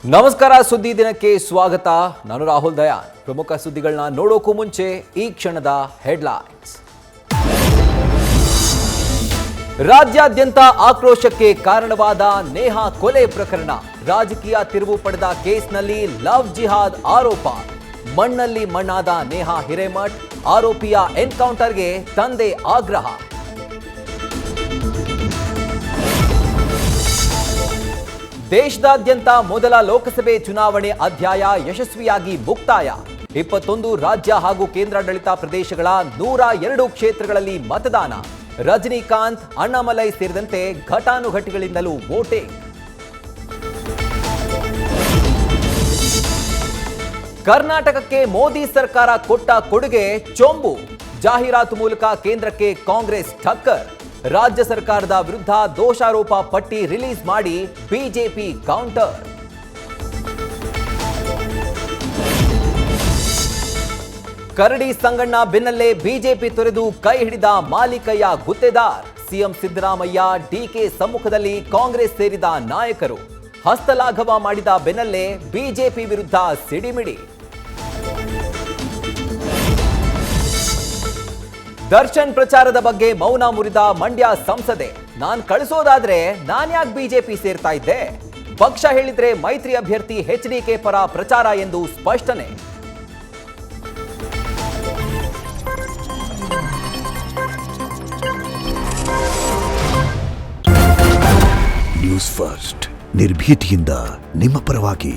ನಮಸ್ಕಾರ ಸುದ್ದಿ ದಿನಕ್ಕೆ ಸ್ವಾಗತ. ನಾನು ರಾಹುಲ್ ದಯಾನ್. ಪ್ರಮುಖ ಸುದ್ದಿಗಳನ್ನ ನೋಡೋಕ್ಕೂ ಮುಂಚೆ ಈ ಕ್ಷಣದ ಹೆಡ್ಲೈನ್ಸ್. ರಾಜ್ಯಾದ್ಯಂತ ಆಕ್ರೋಶಕ್ಕೆ ಕಾರಣವಾದ ನೇಹಾ ಕೊಲೆ ಪ್ರಕರಣ. ರಾಜಕೀಯ ತಿರುವು ಪಡೆದ ಕೇಸ್ನಲ್ಲಿ ಲವ್ ಜಿಹಾದ್ ಆರೋಪ. ಮಣ್ಣಲ್ಲಿ ಮಣ್ಣಾದ ನೇಹಾ ಹಿರೇಮಠ್. ಆರೋಪಿಯ ಎನ್ಕೌಂಟರ್ಗೆ ತಂದೆ ಆಗ್ರಹ. ದೇಶದಾದ್ಯಂತ ಮೊದಲ ಲೋಕಸಭೆ ಚುನಾವಣೆ ಅಧ್ಯಾಯ ಯಶಸ್ವಿಯಾಗಿ ಮುಕ್ತಾಯ. 21 ರಾಜ್ಯ ಹಾಗೂ ಕೇಂದ್ರಾಡಳಿತ ಪ್ರದೇಶಗಳ 102 ಕ್ಷೇತ್ರಗಳಲ್ಲಿ ಮತದಾನ. ರಜನಿಕಾಂತ್, ಅಣ್ಣಾಮಲೈ ಸೇರಿದಂತೆ ಘಟಾನುಘಟಿಗಳಿಂದಲೂ ವೋಟಿಂಗ್. ಕರ್ನಾಟಕಕ್ಕೆ ಮೋದಿ ಸರ್ಕಾರ ಕೊಟ್ಟ ಕೊಡುಗೆ ಚೊಂಬು. ಜಾಹೀರಾತು ಮೂಲಕ ಕೇಂದ್ರಕ್ಕೆ ಕಾಂಗ್ರೆಸ್ ಟಕ್ಕರ್. ರಾಜ್ಯ ಸರ್ಕಾರದ ವಿರುದ್ಧ ದೋಷಾರೋಪ ಪಟ್ಟಿ ರಿಲೀಸ್ ಮಾಡಿ ಬಿಜೆಪಿ ಕೌಂಟರ್. ಕರಡಿ ಸಂಗಣ್ಣ ಬೆನ್ನಲ್ಲೇ ಬಿಜೆಪಿ ತೊರೆದು ಕೈ ಹಿಡಿದ ಮಾಲಿಕಯ್ಯ ಗುತ್ತೇದಾರ್. ಸಿಎಂ ಸಿದ್ದರಾಮಯ್ಯ, ಡಿಕೆ ಸಮ್ಮುಖದಲ್ಲಿ ಕಾಂಗ್ರೆಸ್ ಸೇರಿದ ನಾಯಕರು. ಹಸ್ತಲಾಘವ ಮಾಡಿದ ಬೆನ್ನಲ್ಲೇ ಬಿಜೆಪಿ ವಿರುದ್ಧ ಸಿಡಿಮಿಡಿ. ದರ್ಶನ್ ಪ್ರಚಾರದ ಬಗ್ಗೆ ಮೌನ ಮುರಿದ ಮಂಡ್ಯ ಸಂಸದೆ. ನಾನ್ ಕಳಿಸೋದಾದ್ರೆ ನಾನ್ಯಾಕೆ ಬಿಜೆಪಿ ಸೇರ್ತಾ ಇದ್ದೆ? ಪಕ್ಷ ಹೇಳಿದ್ರೆ ಮೈತ್ರಿ ಅಭ್ಯರ್ಥಿ ಎಚ್ಡಿಕೆ ಪರ ಪ್ರಚಾರ ಎಂದು ಸ್ಪಷ್ಟನೆ. ನ್ಯೂಸ್ ಫಸ್ಟ್, ನಿರ್ಭೀತಿಯಿಂದ ನಿಮ್ಮ ಪರವಾಗಿ.